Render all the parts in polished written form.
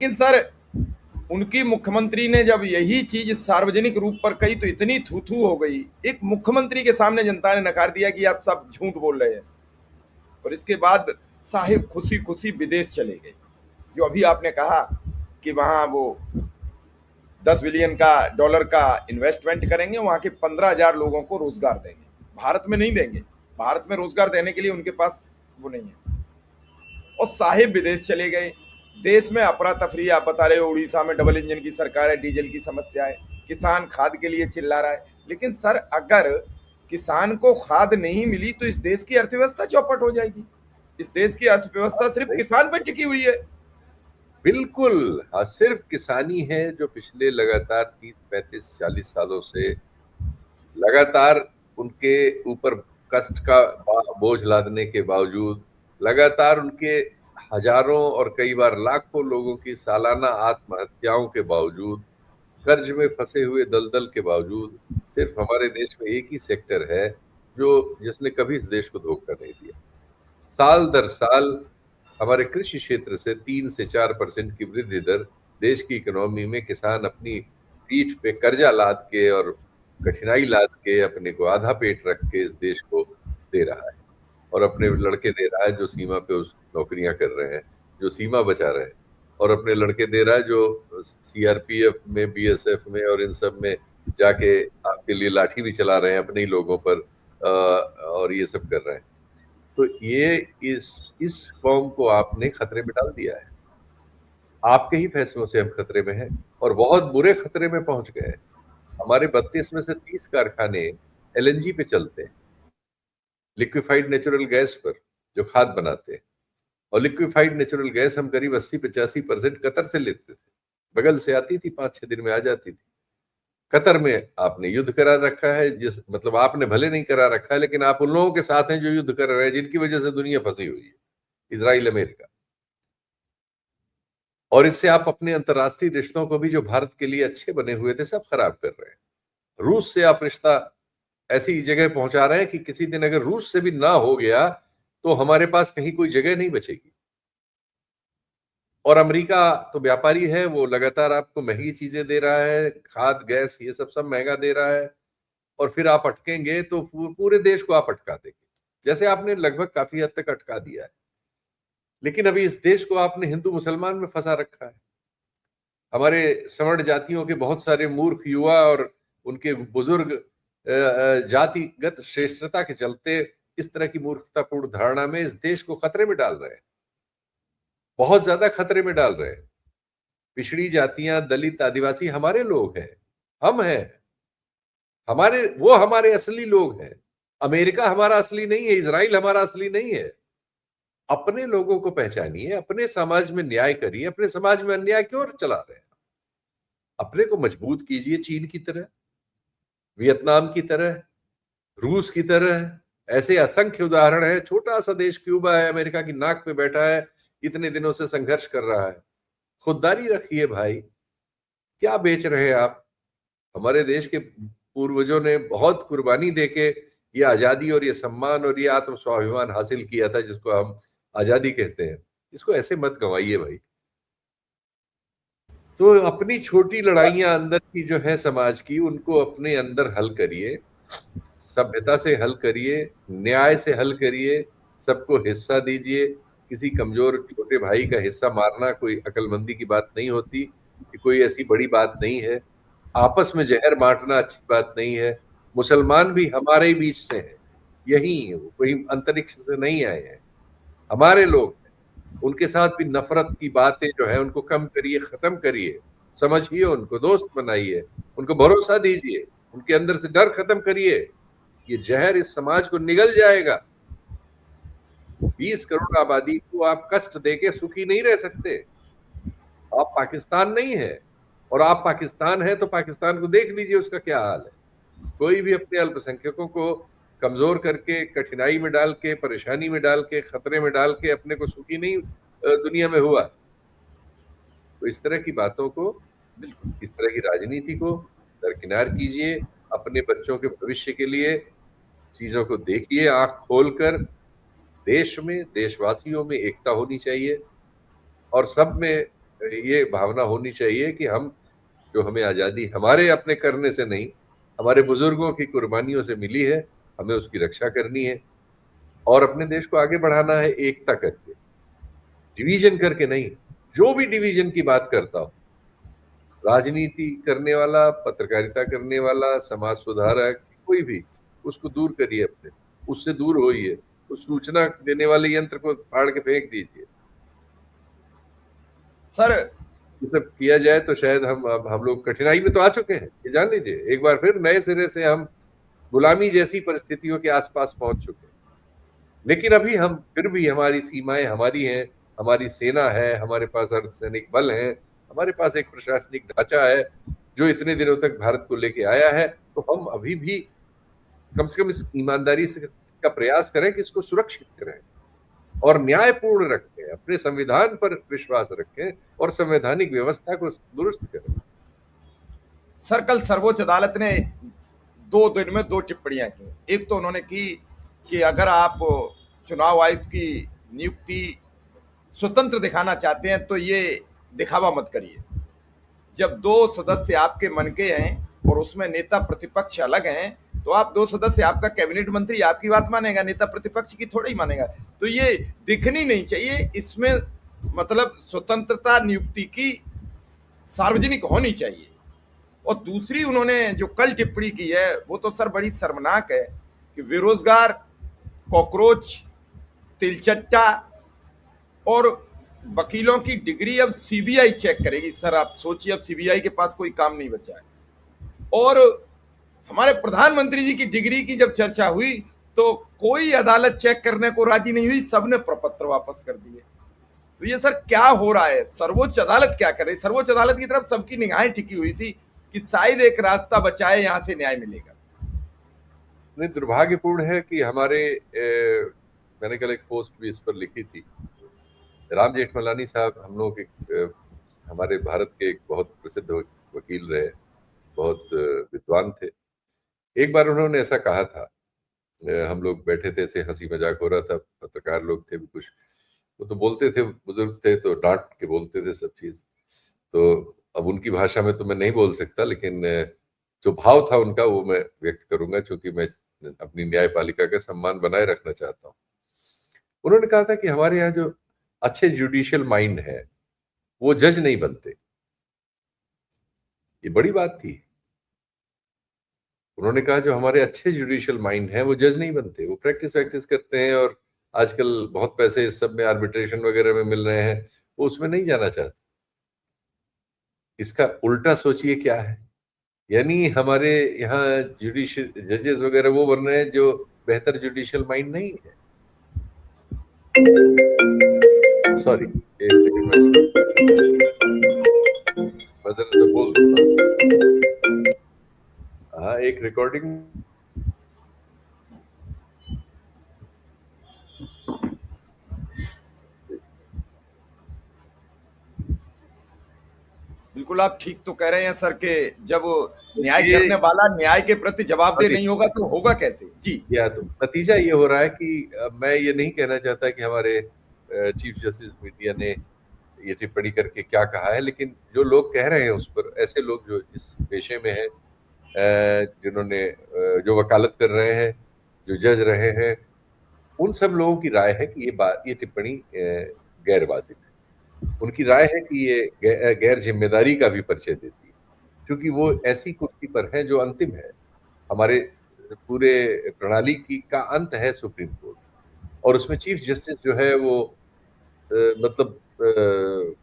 लेकिन सर उनकी मुख्यमंत्री ने जब यही चीज सार्वजनिक रूप पर कही तो इतनी थू थू हो गई। एक मुख्यमंत्री के सामने जनता ने नकार दिया कि आप सब झूठ बोल रहे हैं, और इसके बाद साहिब खुशी खुशी विदेश चले गए। जो अभी आपने कहा कि वहां वो 10 बिलियन का इन्वेस्टमेंट करेंगे, वहां के 15,000 लोगों को रोजगार देंगे। भारत में नहीं देंगे, भारत में रोजगार देने के लिए उनके पास वो नहीं है, और साहिब विदेश चले गए। देश में अफरा तफरी, आप बता रहे हो उड़ीसा में डबल इंजन की सरकार है, डीजल की समस्या है, किसान खाद के लिए चिल्ला रहा है। लेकिन सर अगर किसान को खाद नहीं मिली तो इस देश की अर्थव्यवस्था चौपट हो जाएगी। इस देश की अर्थव्यवस्था सिर्फ किसान पर टिकी हुई है। बिल्कुल। हाँ, सिर्फ किसानी है जो पिछले लगातार 30, 35, 40 सालों से लगातार उनके ऊपर कष्ट का बोझ लादने के बावजूद, लगातार उनके हजारों और कई बार लाखों लोगों की सालाना आत्महत्याओं के बावजूद, कर्ज में फंसे हुए दलदल के बावजूद, सिर्फ हमारे देश में एक ही सेक्टर है जो जिसने कभी इस देश को धोखा नहीं दिया। साल दर साल हमारे कृषि क्षेत्र से 3 से 4% की वृद्धि दर देश की इकोनॉमी में किसान अपनी पीठ पे कर्जा लाद के और कठिनाई लाद के अपने को आधा पेट रख के इस देश को दे रहा है, और अपने लड़के दे रहा है जो सीमा पे उस नौकरियां कर रहे हैं, जो सीमा बचा रहे हैं, और अपने लड़के दे रहा है जो सीआरपीएफ में, बीएसएफ में और इन सब में जाके आपके लिए लाठी भी चला रहे हैं अपने ही लोगों पर, और ये सब कर रहे हैं। तो ये इस कौम को आपने खतरे में डाल दिया है। आपके ही फैसलों से हम खतरे में हैं, और बहुत बुरे खतरे में पहुंच गए हैं। हमारे 32 में से 30 कारखाने एलएनजी पे चलते हैं, लिक्विफाइड नेचुरल गैस पर, जो खाद बनाते हैं। और लिक्विफाइड नेचुरल गैस हम करीब 80-85% कतर से लेते थे, बगल से आती थी, 5-6 दिन में आ जाती थी। कतर में आपने युद्ध करा रखा है, जिस मतलब आपने भले नहीं करा रखा है, लेकिन आप उन लोगों के साथ हैं जो युद्ध कर रहे हैं, जिनकी वजह से दुनिया फंसी हुई है, इजराइल, अमेरिका। और इससे आप अपने अंतर्राष्ट्रीय रिश्तों को भी जो भारत के लिए अच्छे बने हुए थे सब खराब कर रहे हैं। रूस से आप रिश्ता ऐसी जगह पहुंचा रहे हैं कि किसी दिन अगर रूस से भी ना हो गया तो हमारे पास कहीं कोई जगह नहीं बचेगी। और अमेरिका तो व्यापारी है, वो लगातार आपको महंगी चीजें दे रहा है, खाद, गैस, ये सब महंगा दे रहा है, और फिर आप अटकेंगे तो पूरे देश को आप अटका देंगे, जैसे आपने लगभग काफी हद तक अटका दिया है। लेकिन अभी इस देश को आपने हिंदू मुसलमान में फंसा रखा है। हमारे सवर्ण जातियों के बहुत सारे मूर्ख युवा और उनके बुजुर्ग जातिगत श्रेष्ठता के चलते इस तरह की मूर्खतापूर्ण धारणा में इस देश को खतरे में डाल रहे हैं, बहुत ज्यादा खतरे में डाल रहे हैं। पिछड़ी जातियां, दलित, आदिवासी हमारे लोग हैं, हम हैं, हमारे असली लोग हैं। अमेरिका हमारा असली नहीं है, इजराइल हमारा असली नहीं है। अपने लोगों को पहचानिए, अपने समाज में न्याय करिए। अपने समाज में अन्याय क्यों चला रहे हैं? अपने को मजबूत कीजिए, चीन की तरह, वियतनाम की तरह, रूस की तरह। ऐसे असंख्य उदाहरण है। छोटा सा देश क्यूबा है, अमेरिका की नाक पे बैठा है, इतने दिनों से संघर्ष कर रहा है। खुददारी रखिए भाई, क्या बेच रहे हैं आप? हमारे देश के पूर्वजों ने बहुत कुर्बानी देके ये आजादी और ये सम्मान और ये आत्म स्वाभिमान हासिल किया था, जिसको हम आजादी कहते हैं। इसको ऐसे मत गंवाइए भाई। तो अपनी छोटी लड़ाइयां अंदर की जो है समाज की, उनको अपने अंदर हल करिए, सभ्यता से हल करिए, न्याय से हल करिए, सबको हिस्सा दीजिए। किसी कमजोर छोटे भाई का हिस्सा मारना कोई अकलमंदी की बात नहीं होती, कि कोई ऐसी बड़ी बात नहीं है। आपस में जहर बांटना अच्छी बात नहीं है। मुसलमान भी हमारे ही बीच से हैं, यही वो कोई अंतरिक्ष से नहीं आए हैं, हमारे लोग हैं। उनके साथ भी नफरत की बातें जो है उनको कम करिए, खत्म करिए, समझिए, उनको दोस्त बनाइए, उनको भरोसा दीजिए, उनके अंदर से डर खत्म करिए। ये जहर इस समाज को निगल जाएगा। 20 करोड़ आबादी को आप कष्ट देके सुखी नहीं रह सकते। आप पाकिस्तान नहीं है, और आप पाकिस्तान है तो पाकिस्तान को देख लीजिए उसका क्या हाल है। कोई भी अपने अल्पसंख्यकों को कमजोर करके, कठिनाई में डाल के, परेशानी में डाल के, खतरे में डाल के अपने को सुखी नहीं दुनिया में हुआ। तो इस तरह की बातों को, इस तरह की राजनीति को दरकिनार कीजिए। अपने बच्चों के भविष्य के लिए चीजों को देखिए आंख खोलकर। देश में, देशवासियों में एकता होनी चाहिए, और सब में ये भावना होनी चाहिए कि हम, जो हमें आजादी हमारे अपने करने से नहीं, हमारे बुजुर्गों की कुर्बानियों से मिली है, हमें उसकी रक्षा करनी है और अपने देश को आगे बढ़ाना है, एकता करके, डिवीजन करके नहीं। जो भी डिवीजन की बात करता हो, राजनीति करने वाला, पत्रकारिता करने वाला, समाज सुधारक, कोई भी, उसको दूर करिए अपने से, उससे दूर होइए, उस सूचना देने वाले यंत्र को फाड़ के फेंक दीजिए। सर ये सब किया जाए तो शायद हम लोग कठिनाई में तो आ चुके हैं, ये जान लीजिए। एक बार फिर नए सिरे से हम गुलामी जैसी परिस्थितियों के आसपास पहुंच चुके हैं। लेकिन अभी हम फिर भी, हमारी सीमाएं हमारी हैं, हमारी सेना है, हमारे पास अर्धसैनिक बल है, हमारे पास एक प्रशासनिक ढांचा है जो इतने दिनों तक भारत को लेके आया है। तो हम अभी भी कम से कम इस ईमानदारी से का प्रयास करें कि इसको सुरक्षित करें और न्यायपूर्ण रखें, अपने संविधान पर विश्वास रखें और संवैधानिक व्यवस्था को दुरुस्त करें। सर कल सर्वोच्च अदालत ने 2 दिन में 2 टिप्पणियां की। एक तो उन्होंने की कि अगर आप चुनाव आयुक्त की नियुक्ति स्वतंत्र दिखाना चाहते हैं तो ये दिखावा मत करिए। जब 2 सदस्य आपके मन के हैं और उसमें नेता प्रतिपक्ष अलग हैं, तो आप 2 सदस्य, आपका कैबिनेट मंत्री आपकी बात मानेगा, नेता प्रतिपक्ष की थोड़ी ही मानेगा। तो ये दिखनी नहीं चाहिए, इसमें मतलब स्वतंत्रता नियुक्ति की सार्वजनिक होनी चाहिए। और दूसरी उन्होंने जो कल टिप्पणी की है वो तो सर बड़ी शर्मनाक है कि बेरोजगार, कॉकरोच, तिलचट्टा और वकीलों की डिग्री अब सीबीआई चेक करेगी। सर आप सोचिए, अब सीबीआई के पास कोई काम नहीं बचा है। और हमारे प्रधानमंत्री जी की डिग्री की जब चर्चा हुई तो कोई अदालत चेक करने को राजी नहीं हुई, सबने प्रपत्र वापस कर दिए। तो ये सर क्या हो रहा है? सर्वोच्च अदालत क्या करे? सर्वोच्च अदालत की तरफ सबकी निगाहें टिकी हुई थी कि शायद एक रास्ता बचाए, यहां से न्याय मिलेगा। नहीं, दुर्भाग्यपूर्ण है कि मैंने कल एक पोस्ट भी इस पर लिखी थी। राम जेठमलानी साहब हम लोग हमारे भारत के एक बहुत प्रसिद्ध वकील रहे, बहुत विद्वान थे। एक बार उन्होंने ऐसा कहा था, हम लोग बैठे थे, ऐसे हंसी मजाक हो रहा था, पत्रकार लोग थे भी कुछ, वो तो बोलते थे, बुजुर्ग थे तो डांट के बोलते थे सब चीज। तो अब उनकी भाषा में तो मैं नहीं बोल सकता, लेकिन जो भाव था उनका वो मैं व्यक्त करूंगा, क्योंकि मैं अपनी न्यायपालिका का सम्मान बनाए रखना चाहता हूँ। उन्होंने कहा था कि हमारे यहाँ जो अच्छे जुडिशियल माइंड है वो जज नहीं बनते। ये बड़ी बात थी। उन्होंने कहा जो हमारे अच्छे जुडिशियल माइंड हैं वो जज नहीं बनते, वो प्रैक्टिस वैक्टिस करते हैं, और आजकल बहुत पैसे इस सब में, आर्बिट्रेशन वगैरह में मिल रहे हैं, वो उसमें नहीं जाना चाहते। इसका उल्टा सोचिए क्या है, यानी हमारे यहाँ जुडिशियल जजेस वगैरह वो बन रहे हैं जो बेहतर जुडिशियल माइंड नहीं है। सॉरी, एक सेकंड मैं जरा से बोल देता हूँ। हाँ, एक रिकॉर्डिंग। बिल्कुल आप ठीक तो कह रहे हैं सर के जब न्याय करने वाला न्याय के प्रति जवाबदेह नहीं होगा तो होगा कैसे? जी, या तो नतीजा ये हो रहा है कि मैं ये नहीं कहना चाहता कि हमारे चीफ जस्टिस मीडिया ने ये टिप्पणी करके क्या कहा है, लेकिन जो लोग कह रहे हैं उस पर, ऐसे लोग जो इस पेशे में हैं, जिन्होंने जो वकालत कर रहे हैं, जो जज रहे हैं, उन सब लोगों की राय है कि ये टिप्पणी गैर वाजिब है। उनकी राय है कि ये गैर जिम्मेदारी का भी परिचय देती है, क्योंकि वो ऐसी कुर्सी पर है जो अंतिम है। हमारे पूरे प्रणाली की का अंत है सुप्रीम कोर्ट, और उसमें चीफ जस्टिस जो है वो मतलब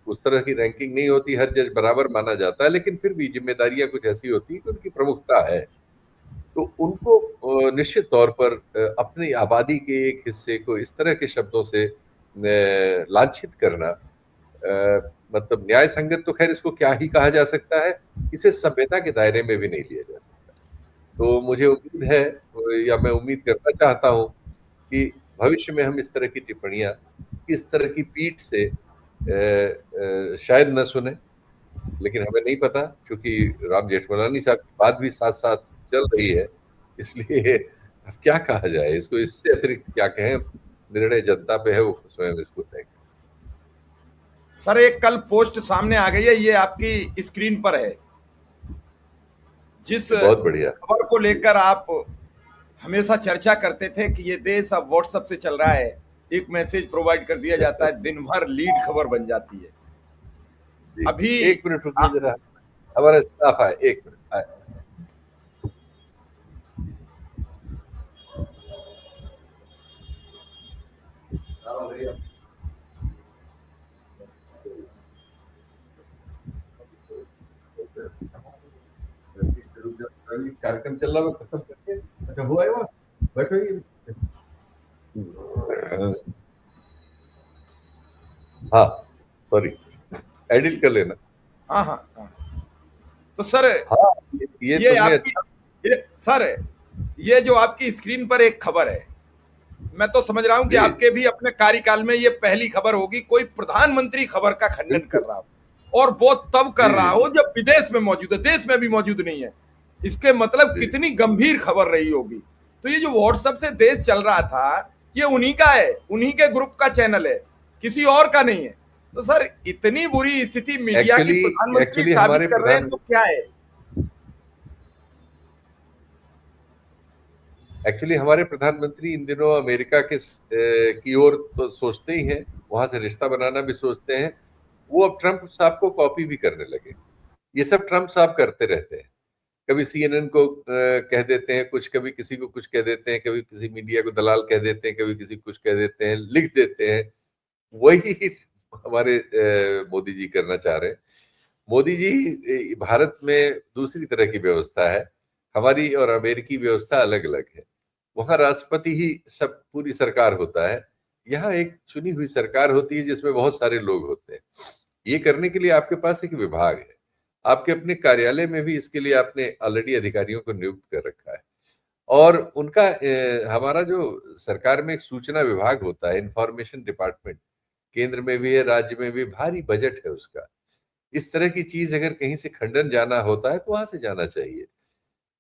उस तरह की रैंकिंग नहीं होती, हर जज बराबर माना जाता है, लेकिन फिर भी जिम्मेदारियां कुछ ऐसी होती है कि उनकी प्रमुखता है। तो उनको निश्चित तौर पर अपनी आबादी के एक हिस्से को इस तरह के शब्दों से लांछित करना, मतलब न्याय संगत तो खैर इसको क्या ही कहा जा सकता है, इसे सभ्यता के दायरे में भी नहीं लिया जा सकता। तो मुझे उम्मीद है, या मैं उम्मीद करना चाहता हूँ कि भविष्य में हम इस तरह की टिप्पणियां इस तरह की पीठ से शायद न सुने, लेकिन हमें नहीं पता, क्योंकि राम जेठमलानी साहब की बात भी साथ साथ चल रही है, इसलिए अब क्या कहा जाए इसको, इससे अतिरिक्त क्या कहें। निर्णय जनता पे है, वो स्वयं इसको तय। सर एक कल पोस्ट सामने आ गई है, ये आपकी स्क्रीन पर है, जिस बहुत बढ़िया। खबर को लेकर आप हमेशा चर्चा करते थे कि ये देश अब व्हाट्सएप से चल रहा है, एक मैसेज प्रोवाइड कर दिया जाता है, दिन भर लीड खबर बन जाती है। जी, अभी एक मिनट रुकिए जरा, हमारा स्टाफ आए, एक मिनट आए। कार्यक्रम चल रहा है, खत्म करके अच्छा हुआ है वहाँ, बैठो ये। हाँ सॉरी, एडिट कर लेना। हाँ हाँ हाँ, तो सर हाँ ये ये तुमने आपकी, अच्छा। ये सर ये जो आपकी स्क्रीन पर एक खबर है, मैं तो समझ रहा हूं कि जी आपके भी अपने कार्यकाल में ये पहली खबर होगी कोई प्रधानमंत्री खबर का खंडन कर बिल्कुल। रहा हो, और वो तब कर जी रहा जी हो जी जब विदेश में मौजूद है, देश में भी मौजूद नहीं है। इसके मतलब जी। कितनी गंभीर खबर रही होगी। तो ये जो व्हाट्सएप से देश चल रहा था, ये उन्हीं का है, उन्हीं के ग्रुप का चैनल है, किसी और का नहीं है। तो सर इतनी बुरी स्थिति मीडिया की एक्चुअली प्रधानमंत्री एक्चुअली साबित हमारे कर रहे हैं प्रधान तो क्या है? एक्चुअली हमारे प्रधानमंत्री इन दिनों अमेरिका के की ओर तो सोचते ही हैं, वहां से रिश्ता बनाना भी सोचते हैं। वो अब ट्रंप साहब को कॉपी भी करने लगे। ये सब ट्रंप साहब करते रहते हैं, कभी सीएनएन को कह देते हैं कुछ, कभी किसी को कुछ कह देते हैं, कभी किसी मीडिया को दलाल कह देते हैं, कभी किसी को कुछ कह देते हैं, लिख देते हैं। वही हमारे मोदी जी करना चाह रहे हैं। मोदी जी, भारत में दूसरी तरह की व्यवस्था है, हमारी और अमेरिकी व्यवस्था अलग अलग है। वहां राष्ट्रपति ही सब पूरी सरकार होता है, यहाँ एक चुनी हुई सरकार होती है जिसमें बहुत सारे लोग होते हैं। ये करने के लिए आपके पास एक विभाग है, आपके अपने कार्यालय में भी इसके लिए आपने ऑलरेडी अधिकारियों को नियुक्त कर रखा है। और उनका हमारा जो सरकार में एक सूचना विभाग होता है, इंफॉर्मेशन डिपार्टमेंट, केंद्र में भी है, राज्य में भी, भारी बजट है उसका। इस तरह की चीज अगर कहीं से खंडन जाना होता है तो वहां से जाना चाहिए।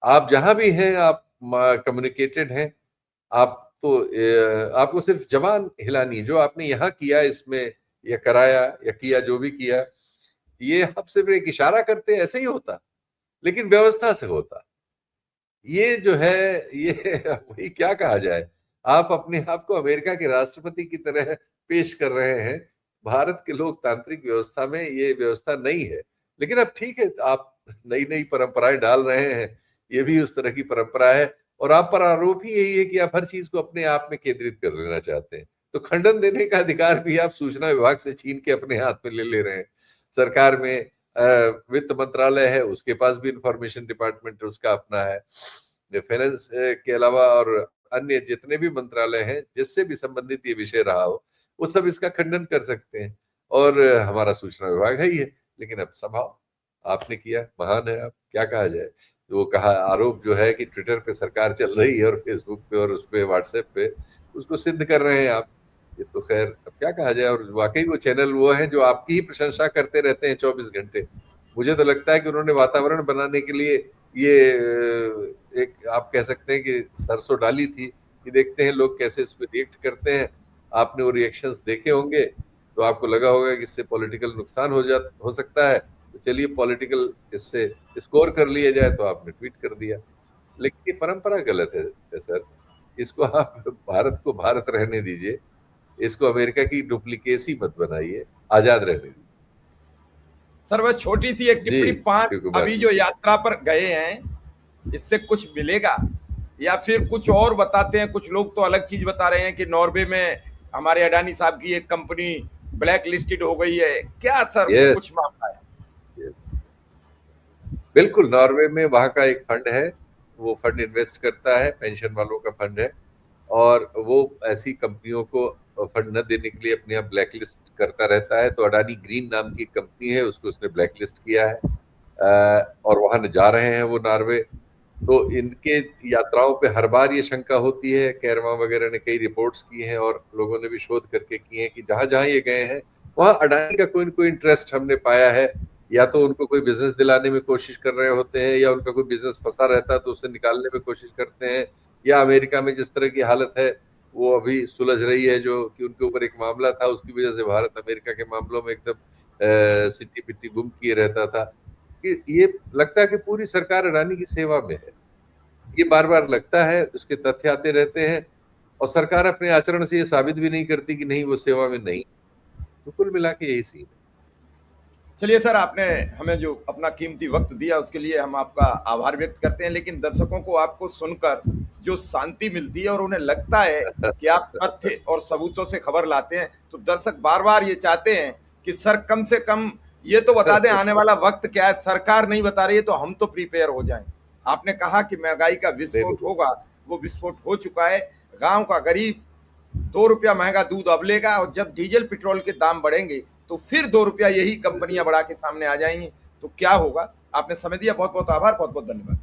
आप जहां भी हैं, आप कम्युनिकेटेड हैं, आप तो आपको सिर्फ जबान हिलानी है। जो आपने यहाँ किया इसमें, या कराया या किया, जो भी किया, ये आप सिर्फ एक इशारा करते ऐसे ही होता, लेकिन व्यवस्था से होता। ये जो है, ये वही क्या कहा जाए, आप अपने आप को अमेरिका के राष्ट्रपति की तरह पेश कर रहे हैं। भारत के लोकतांत्रिक व्यवस्था में ये व्यवस्था नहीं है। लेकिन अब ठीक है, आप नई नई परंपराएं डाल रहे हैं, ये भी उस तरह की परंपरा है। और आप पर आरोप ही यही है कि आप हर चीज को अपने आप में केंद्रित कर लेना चाहते हैं। तो खंडन देने का अधिकार भी आप सूचना विभाग से छीन के अपने हाथ में ले रहे हैं। सरकार में वित्त मंत्रालय है, उसके पास भी इंफॉर्मेशन डिपार्टमेंट उसका अपना है। फाइनेंस के अलावा और अन्य जितने भी मंत्रालय हैं जिससे भी संबंधित ये विषय रहा हो, वो सब इसका खंडन कर सकते हैं। और हमारा सूचना विभाग है ही है। लेकिन अब संभाव आपने किया, महान है आप, क्या कहा जाए। तो वो कहा, आरोप जो है कि ट्विटर पे सरकार चल रही है और फेसबुक पे और उस पे व्हाट्सएप पे, उसको सिद्ध कर रहे हैं आप। ये तो खैर अब क्या कहा जाए। और वाकई वो चैनल वो है जो आपकी ही प्रशंसा करते रहते हैं 24 घंटे। मुझे तो लगता है कि उन्होंने वातावरण बनाने के लिए ये एक, आप कह सकते हैं कि सरसों डाली थी कि देखते हैं लोग कैसे इस पे रिएक्ट करते हैं। आपने वो रिएक्शंस देखे होंगे, तो आपको लगा होगा कि इससे पॉलिटिकल नुकसान हो सकता है, तो चलिए पॉलिटिकल इससे स्कोर कर लिया जाए, तो आपने ट्वीट कर दिया। लेकिन ये परंपरा गलत है सर। इसको आप भारत को भारत रहने दीजिए, इसको अमेरिका की डुप्लीकेसी मत बनाइए, आजाद रहने दीजिए। सर बस छोटी सी एक जी टिप्पणी, पांच शिव कुमार अभी जी। जो यात्रा पर गए हैं, इससे कुछ मिलेगा या फिर कुछ और बताते हैं? कुछ लोग तो अलग चीज बता रहे हैं कि नॉर्वे में हमारे अडानी साहब की एक कंपनी ब्लैक लिस्टेड हो गई है, क्या सर यस, कुछ मामला है? बिल्कुल। नॉर्वे में वहां का एक फंड है, वो फंड इन्वेस्ट करता है, पेंशन वालों का फंड है। और वो ऐसी कंपनियों को फंड न देने के लिए अपने आप ब्लैकलिस्ट करता रहता है। तो अडानी ग्रीन नाम की कंपनी है, उसको उसने ब्लैकलिस्ट किया है। और वहां जा रहे हैं वो नॉर्वे। तो इनके यात्राओं पे हर बार ये शंका होती है, कैरवा वगैरह ने कई रिपोर्ट्स की हैं और लोगों ने भी शोध करके की हैं कि जहां जहां ये गए हैं, वहां अडानी का कोई न कोई इंटरेस्ट हमने पाया है। या तो उनको कोई बिजनेस दिलाने में कोशिश कर रहे होते हैं, या उनका कोई बिजनेस फंसा रहता है तो उसे निकालने में कोशिश करते हैं। या अमेरिका में जिस तरह की हालत है, वो अभी सुलझ रही है, जो कि उनके ऊपर एक मामला था, उसकी वजह से भारत अमेरिका के मामलों में एकदम सिट्टी पिट्टी गुम किए रहता था। ये लगता है कि पूरी सरकार अडानी की सेवा में है। ये बार बार लगता है, उसके तथ्य आते रहते हैं, और सरकार अपने आचरण से ये साबित भी नहीं करती कि नहीं वो सेवा में नहीं। तो कुल मिला के यही सीन है। चलिए सर, आपने हमें जो अपना कीमती वक्त दिया उसके लिए हम आपका आभार व्यक्त करते हैं। लेकिन दर्शकों को आपको सुनकर जो शांति मिलती है और उन्हें लगता है कि आप तथ्य और सबूतों से खबर लाते हैं, तो दर्शक बार बार ये चाहते हैं कि सर कम से कम ये तो बता दें आने वाला वक्त क्या है। सरकार नहीं बता रही है तो हम तो प्रिपेयर हो जाएं। आपने कहा कि महंगाई का विस्फोट होगा, वो विस्फोट हो चुका है। गांव का गरीब 2 रुपया महंगा दूध अब लेगा, और जब डीजल पेट्रोल के दाम बढ़ेंगे तो फिर 2 रुपया यही कंपनियां बढ़ा के सामने आ जाएंगी। तो क्या होगा? आपने समय दिया, बहुत बहुत आभार, बहुत बहुत धन्यवाद।